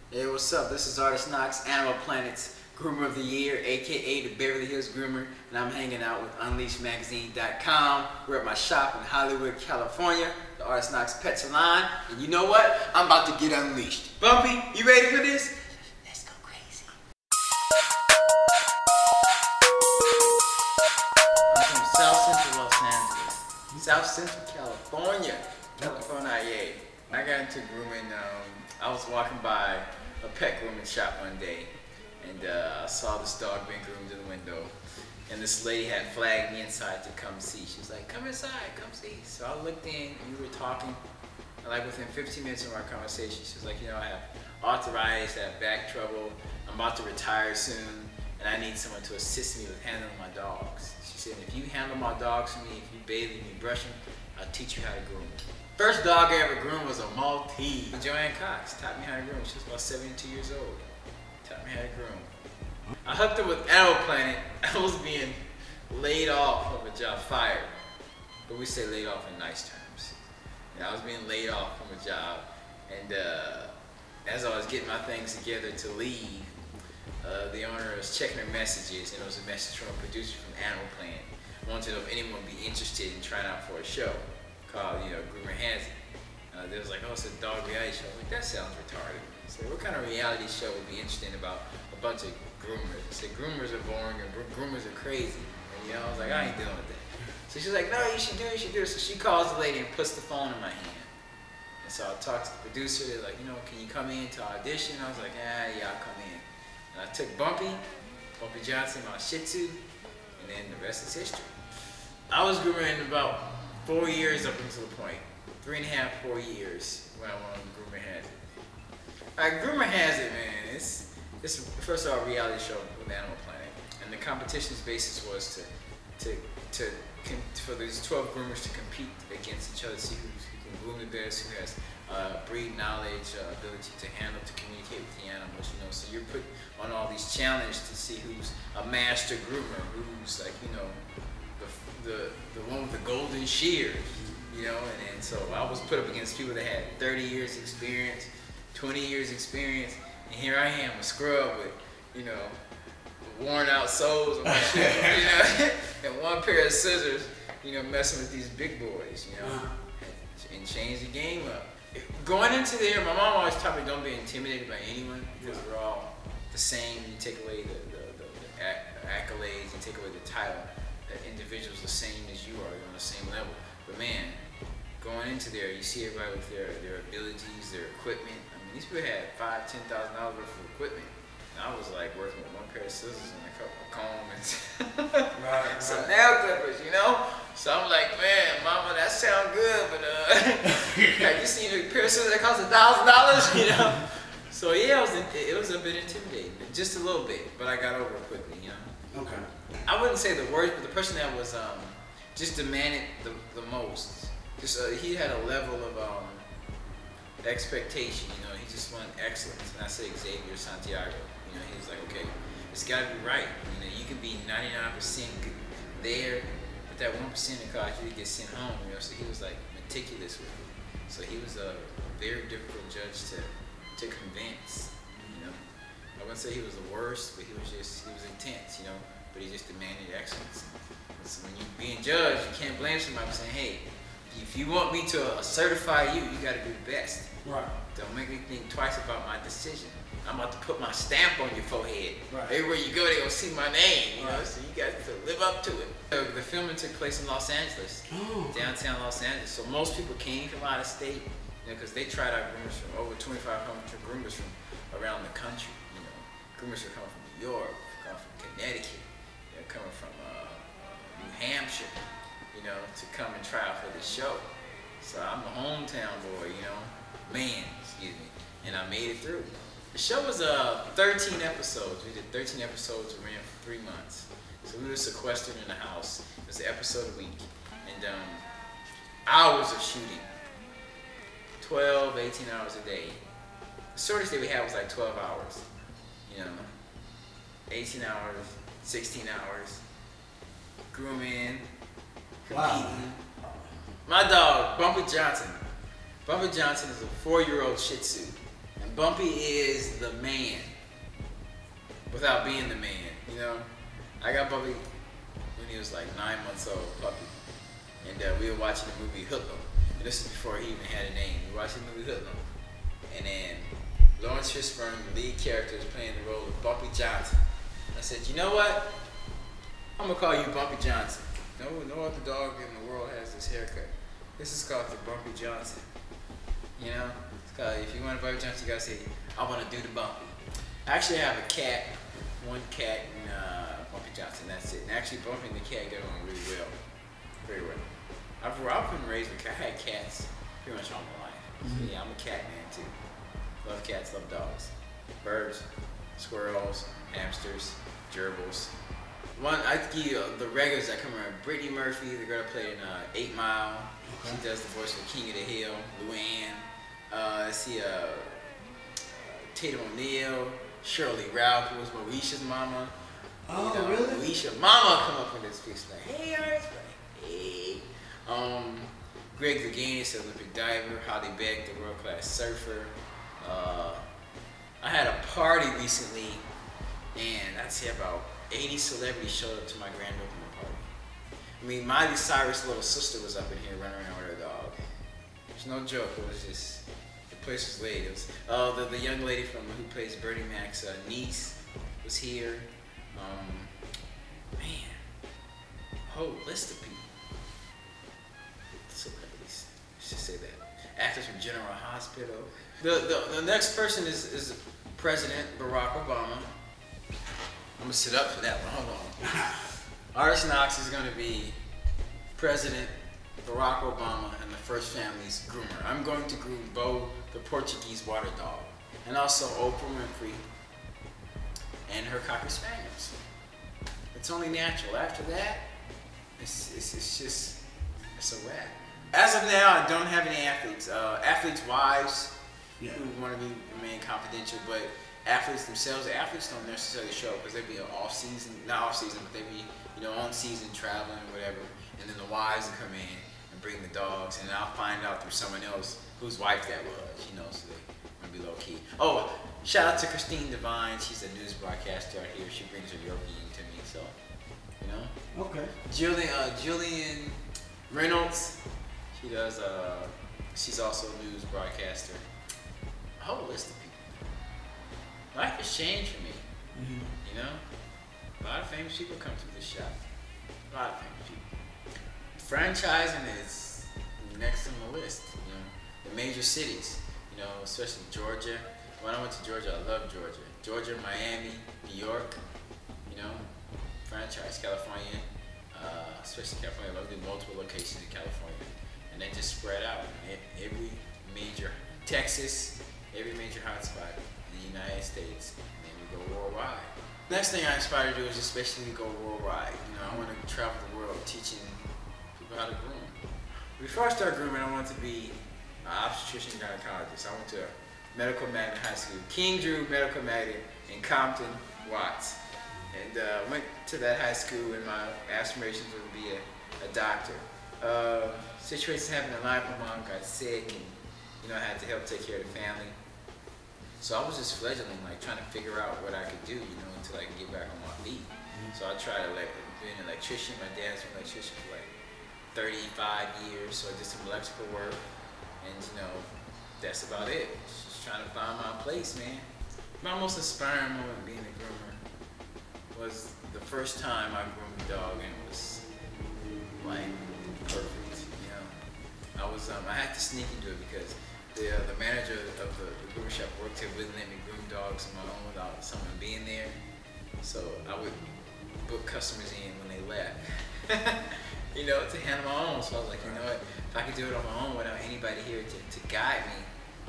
Hey, what's up? This is Artist Knox, Animal Planet's Groomer of the Year, aka the Beverly Hills Groomer, and I'm hanging out with UnleashedMagazine.com. We're at my shop in Hollywood, California, the Artist Knox Pet Salon, and you know what? I'm about to get unleashed. Bumpy, you ready for this? Let's go crazy. I'm from South Central Los Angeles, South Central California, California, yeah. I got into grooming. I was walking by a pet grooming shop one day, and I saw this dog being groomed in the window, and this lady had flagged me inside to come see. She was like, "Come inside, come see." So I looked in, and we were talking, and like within 15 minutes of our conversation, she was like, "You know, I have arthritis, I have back trouble, I'm about to retire soon, and I need someone to assist me with handling my dogs." She said, "If you handle my dogs for me, if you bathe them, you brush them, I'll teach you how to groom them." First dog I ever groomed was a Maltese. Joanne Cox taught me how to groom. She was about 72 years old. Taught me how to groom. I hooked up with Animal Planet. I was being laid off of a job, fired. But we say laid off in nice terms. And I was being laid off from a job. And as I was getting my things together to leave, the owner was checking her messages, and it was a message from a producer from Animal Planet. Wanted to know if anyone would be interested in trying out for a show called, Groomer Has It. They was like, "Oh, it's a dog reality show." I'm like, that sounds retarded. So what kind of reality show would be interesting about a bunch of groomers? I said, groomers are boring and groomers are crazy. And I was like, I ain't dealing with that. So she was like, "No, you should do it, you should do it." So she calls the lady and puts the phone in my hand. And so I talked to the producer. They're like, "Can you come in to audition?" I was like, yeah, I'll come in. And I took Bumpy Johnson, my Shih Tzu, and then the rest is history. I was grooming about 4 years up until the point. 3.5, 4 years when I went on Groomer Has It. Alright, Groomer Has It, man. It's first of all a reality show with Animal Planet. And the competition's basis was for these 12 groomers to compete against each other, see who can groom the best, who has breed knowledge, ability to handle, to communicate with the animals, So you're put on all these challenges to see who's a master groomer, who's like, the one with the golden shears, and so I was put up against people that had 30 years experience, 20 years experience, and here I am, a scrub with, worn out soles on my shoes, and one pair of scissors, messing with these big boys, and change the game up. Going into there, my mom always taught me don't be intimidated by anyone, because we're all the same. You take away the accolades, you take away the title. That individuals the same as you are, on the same level. But man, going into there, you see everybody with their abilities, their equipment. I mean, these people had $5,000 to $10,000 worth of equipment. And I was like working with one pair of scissors and a couple of combs and some nail clippers, So I'm like, man, mama, that sounds good, but have you seen a pair of scissors that cost $1,000, So yeah, it was a bit intimidating, just a little bit, but I got over it quickly, Okay. I wouldn't say the worst, but the person that was just demanded the most. He had a level of expectation. He just wanted excellence. And I said Xavier Santiago. He was like, okay, it's got to be right. You can be 99% there, but that 1% it caused you to get sent home. So he was like meticulous with it. So he was a very difficult judge to convince. I wouldn't say he was the worst, but he was intense, but he just demanded excellence. So when you're being judged, you can't blame somebody for saying, "Hey, if you want me to certify you, you got to be the best. Right. Don't make me think twice about my decision. I'm about to put my stamp on your forehead. Right. Everywhere you go, they're going to see my name, So you got to live up to it." The filming took place in Los Angeles, downtown Los Angeles. So most people came from out of state, because they tried out groomers from over 2,500 groomers from around the country. Groomers are coming from New York, coming from Connecticut, coming from New Hampshire, to come and try out for this show. So I'm a hometown boy, and I made it through. The show was 13 episodes. We did 13 episodes. We ran for 3 months. So we were sequestered in a house. It was an episode a week, and hours of shooting, 12, 18 hours a day. The shortest day we had was like 12 hours. 18 hours, 16 hours, grooming, competing. Wow. My dog, Bumpy Johnson. Bumpy Johnson is a 4-year-old Shih Tzu. And Bumpy is the man without being the man, you know? I got Bumpy when he was like 9 months old, puppy. And we were watching the movie Hoodlum. And this is before he even had a name. We were watching the movie Hoodlum. And then Lawrence Fishburne, the lead character, is playing the role of Bumpy Johnson. I said, you know what? I'm gonna call you Bumpy Johnson. No other dog in the world has this haircut. This is called the Bumpy Johnson. You know? It's called, if you want a Bumpy Johnson, you gotta say, I wanna do the Bumpy. I actually have a cat, one cat, and Bumpy Johnson, that's it. And actually, Bumpy and the cat get on really well. Very well. I've been raised with cats. I had cats pretty much all my life. So yeah, I'm a cat man too. Love cats, love dogs. Birds, squirrels, hamsters, gerbils. I give you the regulars that come around. Brittany Murphy, the girl that played in 8 Mile. Okay. She does the voice of King of the Hill. Luann. I see Tatum O'Neal. Shirley Ralph, who was Moesha's mama. Oh, you know, really? Moesha mama come up with this piece like, hey, Art. Hey. Greg Louganis, Olympic diver. Holly Beck, the world-class surfer. I had a party recently, and I'd say about 80 celebrities showed up to my grand opening party. I mean, Miley Cyrus' little sister was up in here running around with her dog. It's no joke. It was just, the place was laid. It was the young lady from who plays Bernie Mac's niece was here. Man, whole list of people. Celebrities. I should say that. Actors from General Hospital. The next person is President Barack Obama. I'm gonna sit up for that one. Hold on. Artist Knox is gonna be President Barack Obama and the First Family's groomer. I'm going to groom Bo, the Portuguese water dog, and also Oprah Winfrey and her Cocker Spaniels. It's only natural. After that, it's a wrap. As of now, I don't have any athletes. Athletes' wives who want to remain confidential, but athletes themselves, the athletes don't necessarily show up because they'd be off season, not off season, but they'd be, on season traveling or whatever. And then the wives would come in and bring the dogs, and I'll find out through someone else whose wife that was, so they want to be low key. Oh, shout out to Christine Devine. She's a news broadcaster out here. She brings her Yorkie to me, so, Okay. Jillian Reynolds. She does, she's also a news broadcaster. A whole list of people. Life has changed for me, A lot of famous people come through this shop. A lot of famous people. Franchising is next on the list, The major cities, especially Georgia. When I went to Georgia, I loved Georgia. Georgia, Miami, New York, franchise, California, especially California. I loved in multiple locations in California. And then just spread out. Every major, Texas, every major hotspot in the United States, and then we go worldwide. Next thing I aspire to do is especially go worldwide. I want to travel the world teaching people how to groom. Before I started grooming, I wanted to be an obstetrician gynecologist. I went to Medical Magnet High School, King Drew Medical Magnet in Compton, Watts. And went to that high school, and my aspirations were to be a doctor. Situations happened in life, my mom got sick, and I had to help take care of the family. So I was just fledgling, trying to figure out what I could do, until I could get back on my feet. So I tried to be an electrician. My dad's been an electrician for 35 years, so I did some electrical work, and that's about it. Just trying to find my place, man. My most inspiring moment being a groomer was the first time I groomed a dog, and it was perfect. I had to sneak into it because the manager of the groomer shop worked here wouldn't let me groom dogs on my own without someone being there. So I would book customers in when they left, to handle my own. So I was like, what? If I could do it on my own without anybody here to guide me,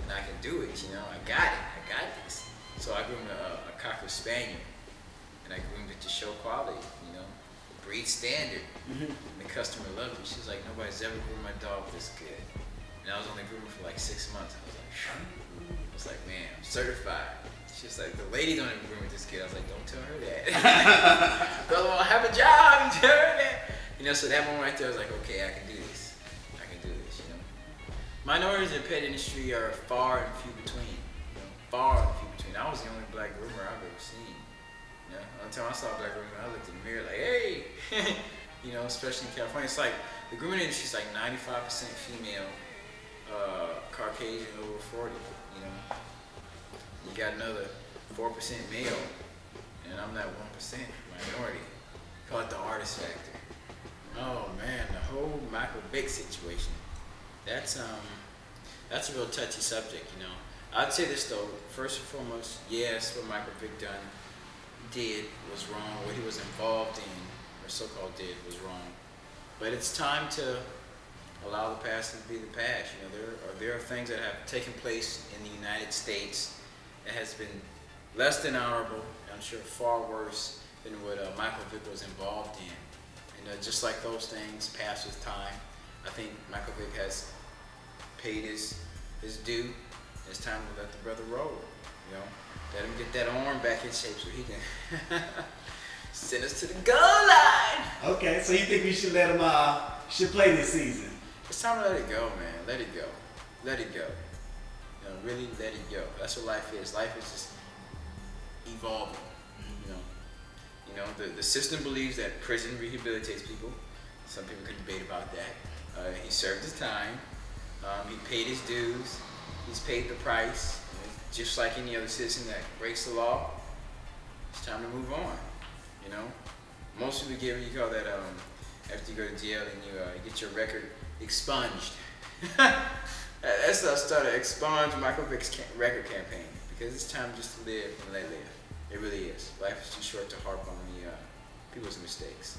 then I can do it. I got it. I got this. So I groomed a Cocker Spaniel, and I groomed it to show quality. Breed standard. And the customer loved it. She was like, nobody's ever groomed my dog this good. And I was only grooming for 6 months. I was like, man, I'm certified. She was like, the lady don't even groom it this good. I was like, don't tell her that. Brother, I have a job. You tell her that. So that moment right there, I was like, okay, I can do this. I can do this. Minorities in the pet industry are far and few between. far and few between. I was the only black groomer I've ever seen. You know, the only time I saw a black groomer, I looked in the mirror like, hey, you know, especially in California. It's like the grooming industry is like 95% female, Caucasian over 40. You know, you got another 4% male, and I'm that 1% minority. Call it the artist factor. Oh man, the whole Michael Vick situation. That's a real touchy subject, you know. I'd say this though, first and foremost, yes, what Michael Vick did was wrong. What he was involved in, or so-called did, was wrong. But it's time to allow the past to be the past. You know, there are things that have taken place in the United States that has been less than honorable. I'm sure far worse than what Michael Vick was involved in. And just like those things pass with time, I think Michael Vick has paid his due. It's time to let the brother roll. You know, let him get that arm back in shape so he can send us to the goal line. Okay, so you think we should let him should play this season? It's time to let it go, man. Let it go. Let it go. You know, really let it go. That's what life is. Life is just evolving. You know, the system believes that prison rehabilitates people. Some people could debate about that. He served his time. He paid his dues. He's paid the price. Just like any other citizen that breaks the law, it's time to move on. You know, most people give you call that after you go to jail and you get your record expunged. That's the start of expunge Michael Vick's record campaign, because it's time just to live and let live. It really is. Life is too short to harp on the people's mistakes.